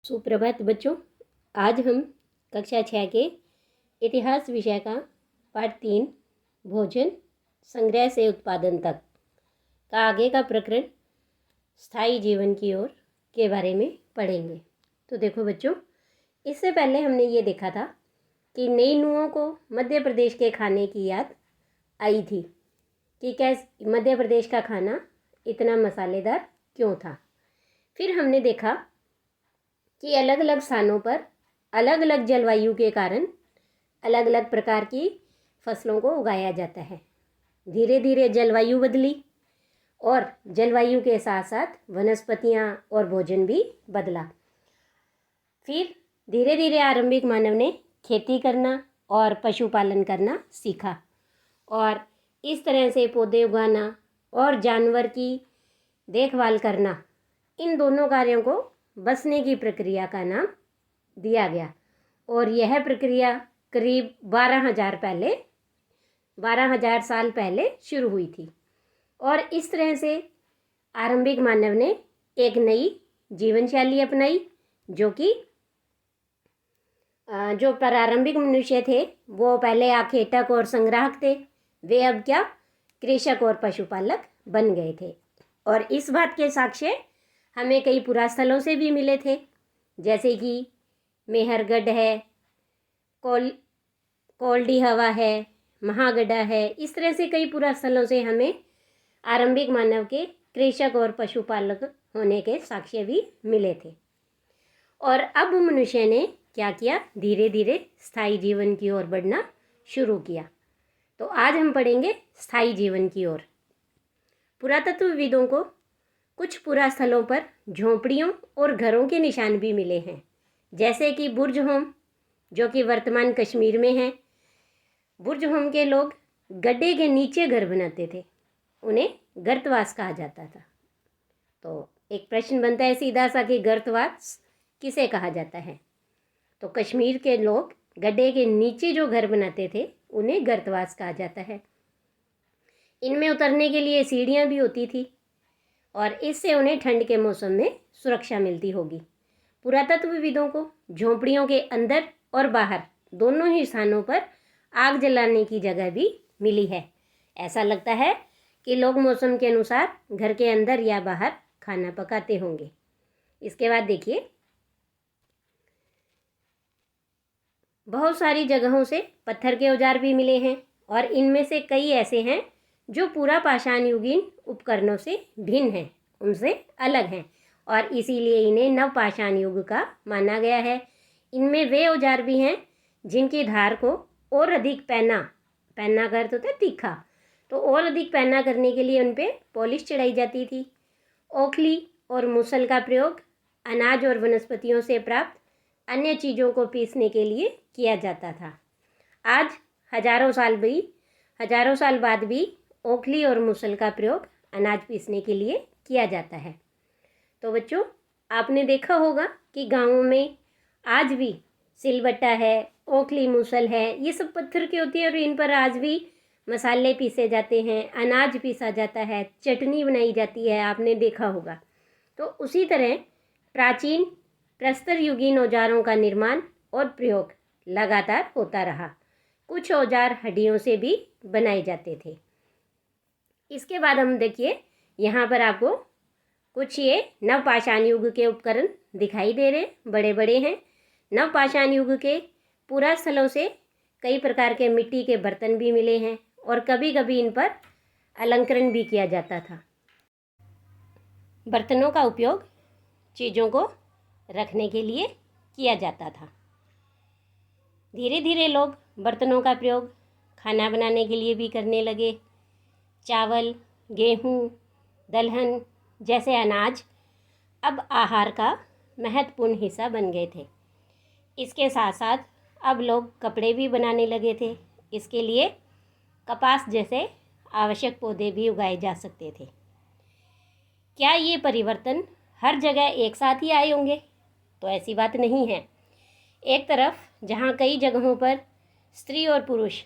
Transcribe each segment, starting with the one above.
सुप्रभात बच्चों। आज हम कक्षा 6 के इतिहास विषय का पाठ 3 भोजन संग्रह से उत्पादन तक का आगे का प्रकरण स्थायी जीवन की ओर के बारे में पढ़ेंगे। तो देखो बच्चों, इससे पहले हमने ये देखा था कि नई नुओं को मध्य प्रदेश के खाने की याद आई थी कि कैसे मध्य प्रदेश का खाना इतना मसालेदार क्यों था। फिर हमने देखा कि अलग अलग स्थानों पर अलग अलग जलवायु के कारण अलग अलग प्रकार की फसलों को उगाया जाता है। धीरे धीरे जलवायु बदली और जलवायु के साथ साथ वनस्पतियाँ और भोजन भी बदला। फिर धीरे धीरे आरंभिक मानव ने खेती करना और पशुपालन करना सीखा और इस तरह से पौधे उगाना और जानवर की देखभाल करना, इन दोनों कार्यों को बसने की प्रक्रिया का नाम दिया गया। और यह प्रक्रिया करीब 12,000 साल पहले शुरू हुई थी। और इस तरह से आरंभिक मानव ने एक नई जीवन शैली अपनाई, जो प्रारंभिक मनुष्य थे वो पहले आखेटक और संग्राहक थे। वे अब क्या कृषक और पशुपालक बन गए थे। और इस बात के साक्ष्य हमें कई पुरास्थलों से भी मिले थे, जैसे कि मेहरगढ़ है, कोल्डी हवा है, महागढ़ा है। इस तरह से कई पुरास्थलों से हमें आरंभिक मानव के कृषक और पशुपालक होने के साक्ष्य भी मिले थे। और अब मनुष्य ने क्या किया, धीरे धीरे स्थायी जीवन की ओर बढ़ना शुरू किया। तो आज हम पढ़ेंगे स्थायी जीवन की ओर। पुरातत्वविदों को कुछ पुरास्थलों पर झोंपड़ियों और घरों के निशान भी मिले हैं, जैसे कि बुर्ज होम, जो कि वर्तमान कश्मीर में है। बुर्ज होम के लोग गड्ढे के नीचे घर बनाते थे, उन्हें गर्तवास कहा जाता था। तो एक प्रश्न बनता है सीधा सा कि गर्तवास किसे कहा जाता है। तो कश्मीर के लोग गड्ढे के नीचे जो घर बनाते थे उन्हें गर्तवास कहा जाता है। इनमें उतरने के लिए सीढ़ियाँ भी होती थी और इससे उन्हें ठंड के मौसम में सुरक्षा मिलती होगी। पुरातत्वविदों को झोंपड़ियों के अंदर और बाहर दोनों ही स्थानों पर आग जलाने की जगह भी मिली है। ऐसा लगता है कि लोग मौसम के अनुसार घर के अंदर या बाहर खाना पकाते होंगे। इसके बाद देखिए, बहुत सारी जगहों से पत्थर के औजार भी मिले हैं और इनमें से कई ऐसे हैं जो पूरा पाषाण युगीन उपकरणों से भिन्न हैं, उनसे अलग हैं और इसीलिए इन्हें नवपाषाण युग का माना गया है। इनमें वे औजार भी हैं जिनकी धार को और अधिक पैना का अर्थ होता है तीखा, तो और अधिक पैना करने के लिए उन पर पॉलिश चढ़ाई जाती थी। ओखली और मूसल का प्रयोग अनाज और वनस्पतियों से प्राप्त अन्य चीज़ों को पीसने के लिए किया जाता था। आज हजारों साल बाद भी ओखली और मूसल का प्रयोग अनाज पीसने के लिए किया जाता है। तो बच्चों, आपने देखा होगा कि गाँवों में आज भी सिलबट्टा है, ओखली मूसल है, ये सब पत्थर की होती है और इन पर आज भी मसाले पीसे जाते हैं, अनाज पीसा जाता है, चटनी बनाई जाती है, आपने देखा होगा। तो उसी तरह प्राचीन प्रस्तर युगीन औजारों का निर्माण और प्रयोग लगातार होता रहा। कुछ औजार हड्डियों से भी बनाए जाते थे। इसके बाद हम देखिए, यहाँ पर आपको कुछ ये नवपाषाण युग के उपकरण दिखाई दे रहे, बड़े बड़े हैं। नवपाषाण युग के पुरास्थलों से कई प्रकार के मिट्टी के बर्तन भी मिले हैं और कभी कभी इन पर अलंकरण भी किया जाता था। बर्तनों का उपयोग चीज़ों को रखने के लिए किया जाता था। धीरे धीरे लोग बर्तनों का प्रयोग खाना बनाने के लिए भी करने लगे। चावल, गेहूँ, दलहन जैसे अनाज अब आहार का महत्वपूर्ण हिस्सा बन गए थे। इसके साथ साथ अब लोग कपड़े भी बनाने लगे थे। इसके लिए कपास जैसे आवश्यक पौधे भी उगाए जा सकते थे। क्या ये परिवर्तन हर जगह एक साथ ही आए होंगे? तो ऐसी बात नहीं है। एक तरफ जहाँ कई जगहों पर स्त्री और पुरुष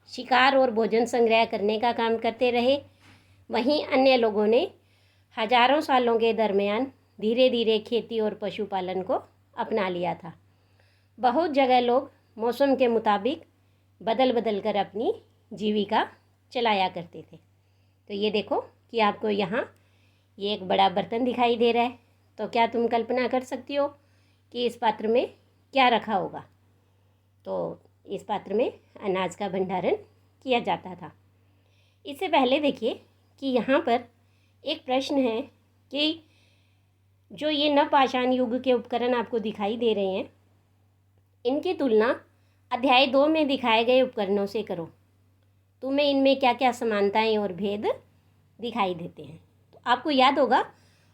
शिकार और भोजन संग्रह करने का काम करते रहे, वहीं अन्य लोगों ने हजारों सालों के दरमियान धीरे धीरे खेती और पशुपालन को अपना लिया था। बहुत जगह लोग मौसम के मुताबिक बदल बदल कर अपनी जीविका चलाया करते थे। तो ये देखो कि आपको यहाँ ये एक बड़ा बर्तन दिखाई दे रहा है। तो क्या तुम कल्पना कर सकती हो कि इस पात्र में क्या रखा होगा? तो इस पात्र में अनाज का भंडारण किया जाता था। इससे पहले देखिए कि यहाँ पर एक प्रश्न है कि जो ये नवपाषाण युग के उपकरण आपको दिखाई दे रहे हैं, इनकी तुलना अध्याय 2 में दिखाए गए उपकरणों से करो। तुम्हें इनमें क्या क्या समानताएं और भेद दिखाई देते हैं? तो आपको याद होगा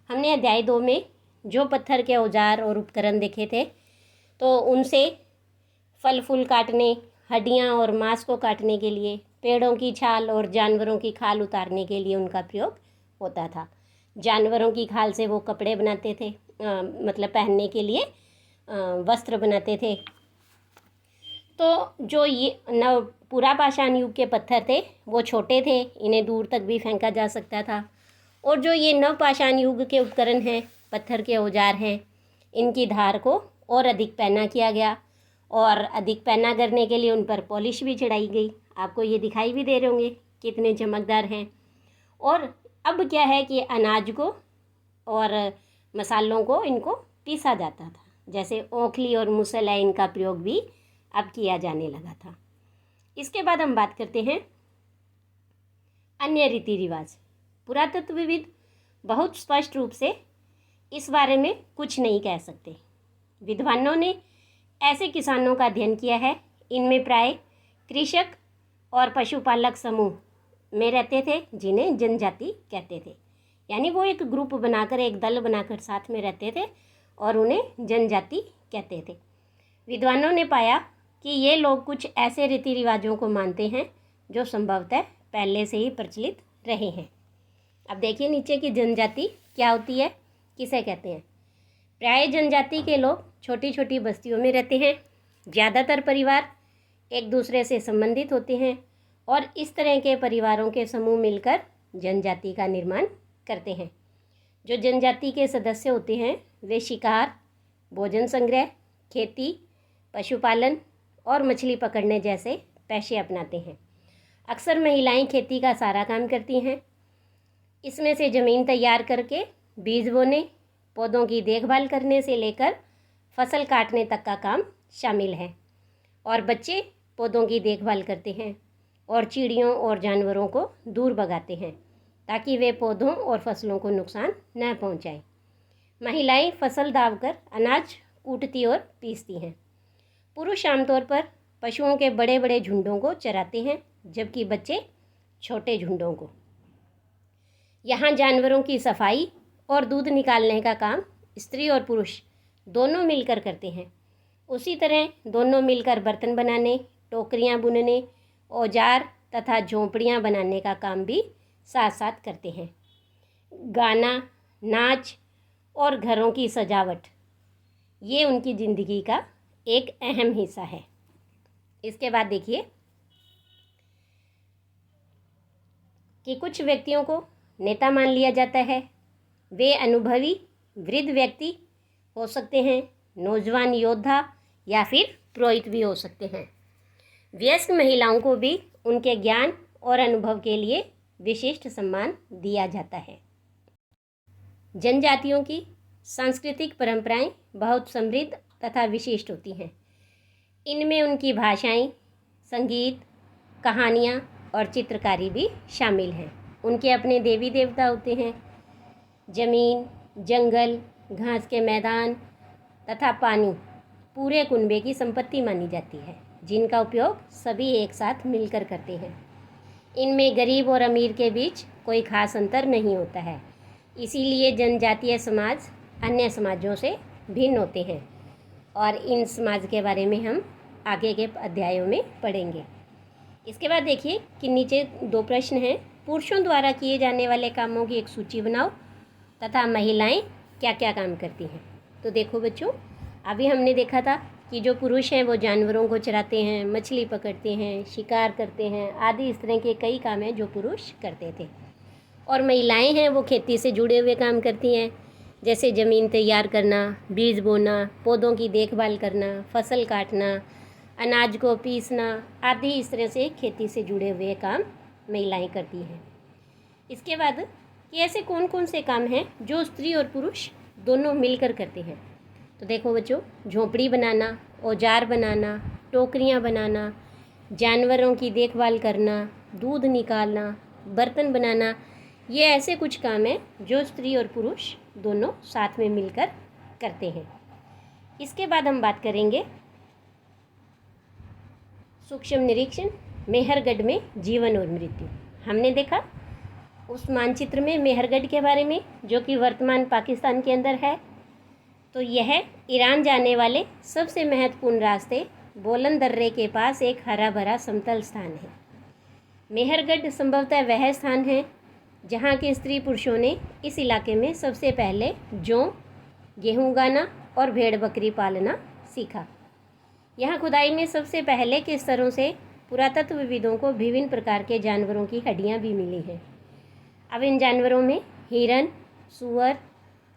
हमने अध्याय 2 में जो पत्थर के औजार और उपकरण देखे थे, तो उनसे फल फूल काटने, हड्डियाँ और मांस को काटने के लिए, पेड़ों की छाल और जानवरों की खाल उतारने के लिए उनका प्रयोग होता था। जानवरों की खाल से वो कपड़े बनाते थे, मतलब पहनने के लिए वस्त्र बनाते थे। तो जो ये नव पुरापाषाण युग के पत्थर थे वो छोटे थे, इन्हें दूर तक भी फेंका जा सकता था। और जो ये नवपाषाण युग के उपकरण हैं, पत्थर के औजार हैं, इनकी धार को और अधिक पैना किया गया और अधिक पैना करने के लिए उन पर पॉलिश भी चढ़ाई गई। आपको ये दिखाई भी दे रहे होंगे कितने चमकदार हैं। और अब क्या है कि अनाज को और मसालों को इनको पीसा जाता था, जैसे ओखली और मुसल है, इनका प्रयोग भी अब किया जाने लगा था। इसके बाद हम बात करते हैं अन्य रीति रिवाज। पुरातत्वविद बहुत स्पष्ट रूप से इस बारे में कुछ नहीं कह सकते। विद्वानों ने ऐसे किसानों का अध्ययन किया है, इनमें प्राय कृषक और पशुपालक समूह में रहते थे, जिन्हें जनजाति कहते थे। यानी वो एक ग्रुप बनाकर, एक दल बनाकर साथ में रहते थे और उन्हें जनजाति कहते थे। विद्वानों ने पाया कि ये लोग कुछ ऐसे रीति रिवाजों को मानते हैं जो संभवतः पहले से ही प्रचलित रहे हैं। अब देखिए नीचे की जनजाति क्या होती है, किसे कहते हैं? प्राय जनजाति के लोग छोटी छोटी बस्तियों में रहते हैं। ज़्यादातर परिवार एक दूसरे से संबंधित होते हैं और इस तरह के परिवारों के समूह मिलकर जनजाति का निर्माण करते हैं। जो जनजाति के सदस्य होते हैं वे शिकार, भोजन संग्रह, खेती, पशुपालन और मछली पकड़ने जैसे पेशे अपनाते हैं। अक्सर महिलाएं खेती का सारा काम करती हैं। इसमें से ज़मीन तैयार करके बीज बोने, पौधों की देखभाल करने से लेकर फसल काटने तक का काम शामिल है। और बच्चे पौधों की देखभाल करते हैं और चिड़ियों और जानवरों को दूर भगाते हैं ताकि वे पौधों और फसलों को नुकसान न पहुंचाएं। महिलाएं फसल दावकर अनाज कूटती और पीसती हैं। पुरुष आमतौर पर पशुओं के बड़े बड़े झुंडों को चराते हैं, जबकि बच्चे छोटे झुंडों को। यहाँ जानवरों की सफाई और दूध निकालने का काम स्त्री और पुरुष दोनों मिलकर करते हैं। उसी तरह दोनों मिलकर बर्तन बनाने, टोकरियाँ बुनने, औजार तथा झोंपड़ियाँ बनाने का काम भी साथ साथ करते हैं। गाना, नाच और घरों की सजावट ये उनकी ज़िंदगी का एक अहम हिस्सा है। इसके बाद देखिए कि कुछ व्यक्तियों को नेता मान लिया जाता है। वे अनुभवी वृद्ध व्यक्ति हो सकते हैं, नौजवान योद्धा या फिर पुरोहित भी हो सकते हैं। वयस्क महिलाओं को भी उनके ज्ञान और अनुभव के लिए विशिष्ट सम्मान दिया जाता है। जनजातियों की सांस्कृतिक परंपराएं बहुत समृद्ध तथा विशिष्ट होती हैं। इनमें उनकी भाषाएं, संगीत, कहानियाँ और चित्रकारी भी शामिल हैं। उनके अपने देवी देवता होते हैं। जमीन, जंगल, घास के मैदान तथा पानी पूरे कुनबे की संपत्ति मानी जाती है, जिनका उपयोग सभी एक साथ मिलकर करते हैं। इनमें गरीब और अमीर के बीच कोई खास अंतर नहीं होता है। इसीलिए जनजातीय समाज अन्य समाजों से भिन्न होते हैं और इन समाज के बारे में हम आगे के अध्यायों में पढ़ेंगे। इसके बाद देखिए कि नीचे 2 प्रश्न हैं। पुरुषों द्वारा किए जाने वाले कामों की एक सूची बनाओ तथा महिलाएं क्या क्या काम करती हैं। तो देखो बच्चों, अभी हमने देखा था कि जो पुरुष हैं वो जानवरों को चराते हैं, मछली पकड़ते हैं, शिकार करते हैं आदि इस तरह के कई काम हैं जो पुरुष करते थे। और महिलाएं हैं वो खेती से जुड़े हुए काम करती हैं, जैसे ज़मीन तैयार करना, बीज बोना, पौधों की देखभाल करना, फसल काटना, अनाज को पीसना आदि इस तरह से खेती से जुड़े हुए काम महिलाएं करती हैं। इसके बाद कि ऐसे कौन कौन से काम हैं जो स्त्री और पुरुष दोनों मिलकर करते हैं। तो देखो बच्चों, झोंपड़ी बनाना, औजार बनाना, टोकरियाँ बनाना, जानवरों की देखभाल करना, दूध निकालना, बर्तन बनाना, ये ऐसे कुछ काम हैं जो स्त्री और पुरुष दोनों साथ में मिलकर करते हैं। इसके बाद हम बात करेंगे सूक्ष्म निरीक्षण, मेहरगढ़ में जीवन और मृत्यु। हमने देखा उस मानचित्र में मेहरगढ़ के बारे में, जो कि वर्तमान पाकिस्तान के अंदर है। तो यह ईरान जाने वाले सबसे महत्वपूर्ण रास्ते बोलन दर्रे के पास एक हरा भरा समतल स्थान है। मेहरगढ़ संभवतः वह स्थान है जहाँ के स्त्री पुरुषों ने इस इलाके में सबसे पहले जौ, गेहूँ उगाना और भेड़ बकरी पालना सीखा। यहाँ खुदाई में सबसे पहले के स्तरों से पुरातत्वविदों को विभिन्न प्रकार के जानवरों की हड्डियाँ भी मिली हैं। अब इन जानवरों में हिरन, सूअर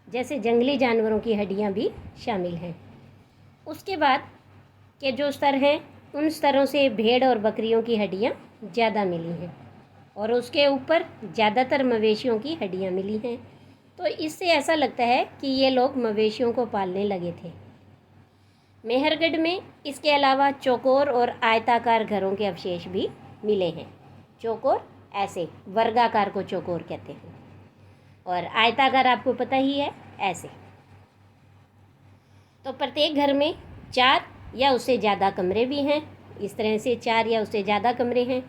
जैसे जंगली जानवरों की हड्डियाँ भी शामिल हैं। उसके बाद के जो स्तर हैं उन स्तरों से भेड़ और बकरियों की हड्डियाँ ज़्यादा मिली हैं और उसके ऊपर ज़्यादातर मवेशियों की हड्डियाँ मिली हैं। तो इससे ऐसा लगता है कि ये लोग मवेशियों को पालने लगे थे। मेहरगढ़ में इसके अलावा चौकोर और आयताकार घरों के अवशेष भी मिले हैं। चौकोर ऐसे वर्गाकार को चौकोर कहते हैं और आयताकार आपको पता ही है ऐसे। तो प्रत्येक घर में 4 या उससे ज़्यादा कमरे भी हैं। इस तरह से 4 या उससे ज़्यादा कमरे हैं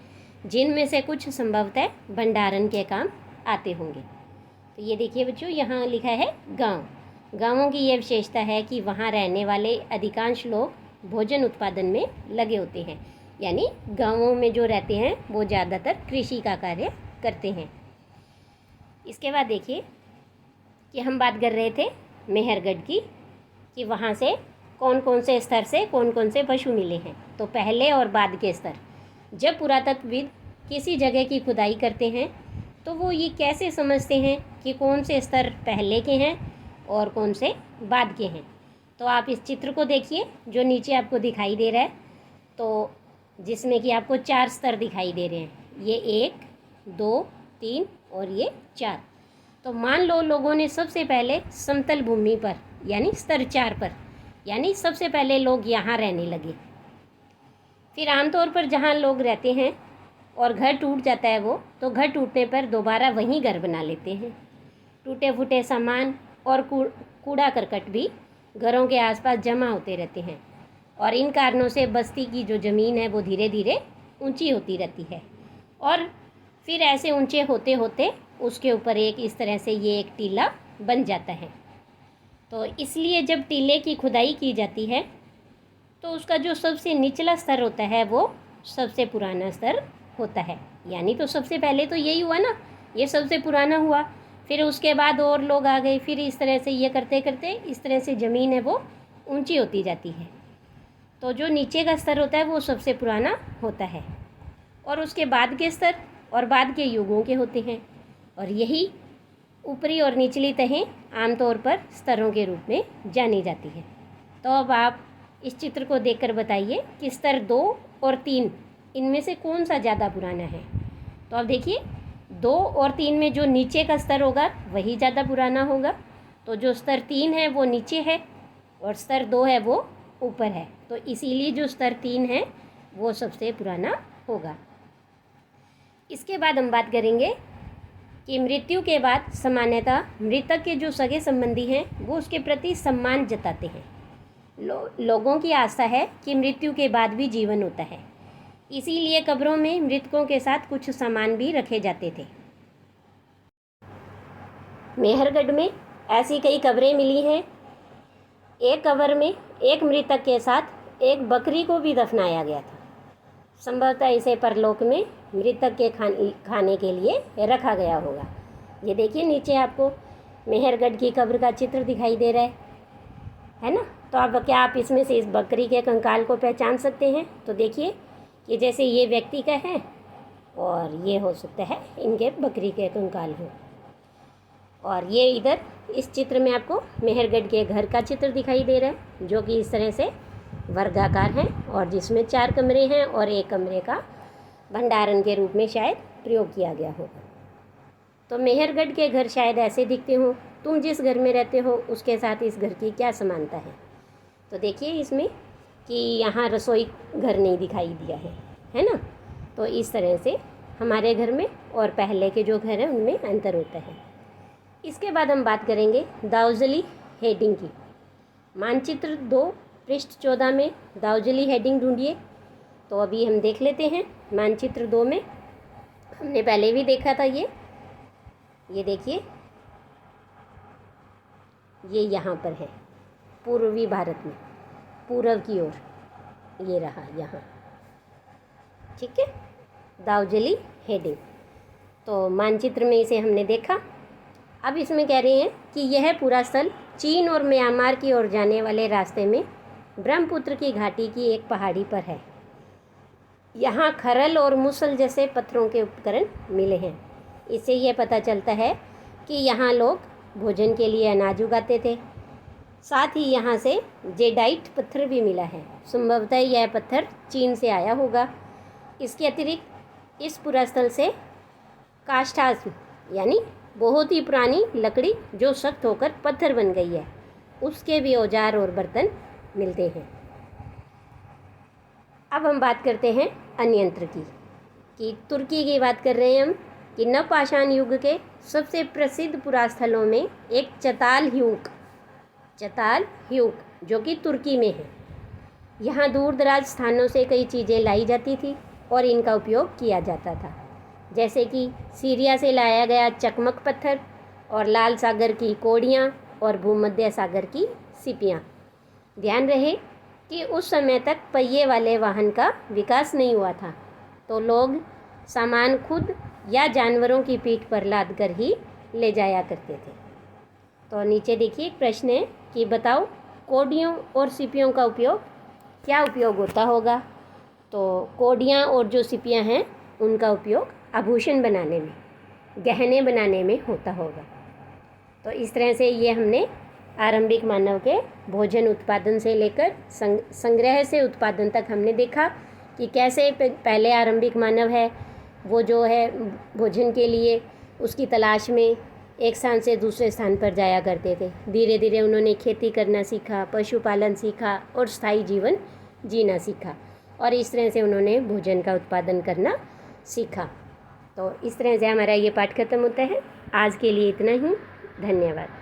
जिनमें से कुछ संभवतः भंडारण के काम आते होंगे। तो ये देखिए बच्चों, यहाँ लिखा है गांव। गांवों की यह विशेषता है कि वहाँ रहने वाले अधिकांश लोग भोजन उत्पादन में लगे होते हैं, यानी गांवों में जो रहते हैं वो ज़्यादातर कृषि का कार्य करते हैं। इसके बाद देखिए कि हम बात कर रहे थे मेहरगढ़ की कि वहाँ से कौन कौन से स्तर से कौन कौन से पशु मिले हैं। तो पहले और बाद के स्तर, जब पुरातत्वविद किसी जगह की खुदाई करते हैं तो वो ये कैसे समझते हैं कि कौन से स्तर पहले के हैं और कौन से बाद के हैं। तो आप इस चित्र को देखिए जो नीचे आपको दिखाई दे रहा है, तो जिसमें कि आपको 4 स्तर दिखाई दे रहे हैं। ये 1, 2, 3 और ये 4। तो मान लो लोगों ने सबसे पहले समतल भूमि पर यानी स्तर 4 पर, यानी सबसे पहले लोग यहाँ रहने लगे। फिर आमतौर पर जहाँ लोग रहते हैं और घर टूट जाता है वो, तो घर टूटने पर दोबारा वहीं घर बना लेते हैं। टूटे फूटे सामान और कूड़ा करकट भी घरों के आसपास जमा होते रहते हैं और इन कारणों से बस्ती की जो ज़मीन है वो धीरे धीरे ऊंची होती रहती है और फिर ऐसे ऊंचे होते होते उसके ऊपर एक इस तरह से ये एक टीला बन जाता है। तो इसलिए जब टीले की खुदाई की जाती है तो उसका जो सबसे निचला स्तर होता है वो सबसे पुराना स्तर होता है। यानी तो सबसे पहले तो यही हुआ ना, ये सबसे पुराना हुआ, फिर उसके बाद और लोग आ गए, फिर इस तरह से ये करते करते इस तरह से ज़मीन है वो ऊंची होती जाती है। तो जो नीचे का स्तर होता है वो सबसे पुराना होता है और उसके बाद के स्तर और बाद के युगों के होते हैं और यही ऊपरी और निचली तहें आमतौर पर स्तरों के रूप में जानी जाती है। तो अब आप इस चित्र को देखकर बताइए कि स्तर 2 और 3 इनमें से कौन सा ज़्यादा पुराना है। तो अब देखिए 2 और 3 में जो नीचे का स्तर होगा वही ज़्यादा पुराना होगा। तो जो स्तर 3 है वो नीचे है और स्तर 2 है वो ऊपर है, तो इसीलिए जो स्तर 3 है वो सबसे पुराना होगा। इसके बाद हम बात करेंगे कि मृत्यु के बाद सामान्यतः मृतक के जो सगे संबंधी हैं वो उसके प्रति सम्मान जताते हैं। लोगों की आस्था है कि मृत्यु के बाद भी जीवन होता है, इसीलिए कब्रों में मृतकों के साथ कुछ सामान भी रखे जाते थे। मेहरगढ़ में ऐसी कई कब्रें मिली हैं। एक कब्र में एक मृतक के साथ एक बकरी को भी दफनाया गया था। संभवतः इसे परलोक में मृतक के खाने के लिए रखा गया होगा। ये देखिए नीचे आपको मेहरगढ़ की कब्र का चित्र दिखाई दे रहा है ना। तो अब क्या आप इसमें से इस बकरी के कंकाल को पहचान सकते हैं? तो देखिए कि जैसे ये व्यक्ति का है और ये हो सकता है इनके बकरी के कंकाल हो। और ये इधर इस चित्र में आपको मेहरगढ़ के घर का चित्र दिखाई दे रहा है, जो कि इस तरह से वर्गाकार है और जिसमें 4 कमरे हैं और एक कमरे का भंडारण के रूप में शायद प्रयोग किया गया होगा। तो मेहरगढ़ के घर शायद ऐसे दिखते हों। तुम जिस घर में रहते हो उसके साथ इस घर की क्या समानता है? तो देखिए इसमें कि यहाँ रसोई घर नहीं दिखाई दिया है ना। तो इस तरह से हमारे घर में और पहले के जो घर हैं उनमें अंतर होता है। इसके बाद हम बात करेंगे दाऊजली हेडिंग की। मानचित्र 2 पृष्ठ 14 में दाऊजली हेडिंग ढूंढिए। तो अभी हम देख लेते हैं मानचित्र 2 में। हमने पहले भी देखा था ये देखिए, ये यहाँ पर है पूर्वी भारत में, पूर्व की ओर ये रहा यहाँ, ठीक है, दाऊजली हेडिंग। तो मानचित्र में इसे हमने देखा। अब इसमें कह रहे हैं कि यह पूरा स्थल चीन और म्यांमार की ओर जाने वाले रास्ते में ब्रह्मपुत्र की घाटी की एक पहाड़ी पर है। यहाँ खरल और मुसल जैसे पत्थरों के उपकरण मिले हैं। इससे यह पता चलता है कि यहाँ लोग भोजन के लिए अनाज उगाते थे। साथ ही यहाँ से जेडाइट पत्थर भी मिला है। संभवतः यह पत्थर चीन से आया होगा। इसके अतिरिक्त इस पुरास्थल से काष्ठास यानी बहुत ही पुरानी लकड़ी जो सख्त होकर पत्थर बन गई है, उसके भी औजार और बर्तन मिलते हैं। अब हम बात करते हैं अन्यंत्र की, कि तुर्की की बात कर रहे हैं हम, कि नवपाषाण युग के सबसे प्रसिद्ध पुरास्थलों में एक चताल ह्यूक जो कि तुर्की में है। यहाँ दूर दराज स्थानों से कई चीज़ें लाई जाती थी और इनका उपयोग किया जाता था, जैसे कि सीरिया से लाया गया चकमक पत्थर और लाल सागर की कोड़ियाँ और भूमध्य सागर की सिपियाँ। ध्यान रहे कि उस समय तक पहिए वाले वाहन का विकास नहीं हुआ था, तो लोग सामान खुद या जानवरों की पीठ पर लाद कर ही ले जाया करते थे। तो नीचे देखिए एक प्रश्न है कि बताओ कोडियों और सिपियों का क्या उपयोग होता होगा? तो कोडियाँ और जो सिपियाँ हैं उनका उपयोग आभूषण बनाने में, गहने बनाने में होता होगा। तो इस तरह से ये हमने आरंभिक मानव के भोजन उत्पादन से लेकर संग्रह से उत्पादन तक हमने देखा कि कैसे पहले आरंभिक मानव है वो जो है भोजन के लिए उसकी तलाश में एक स्थान से दूसरे स्थान पर जाया करते थे। धीरे धीरे उन्होंने खेती करना सीखा, पशुपालन सीखा और स्थायी जीवन जीना सीखा, और इस तरह से उन्होंने भोजन का उत्पादन करना सीखा। तो इस तरह से हमारा ये पाठ खत्म होता है। आज के लिए इतना ही। धन्यवाद।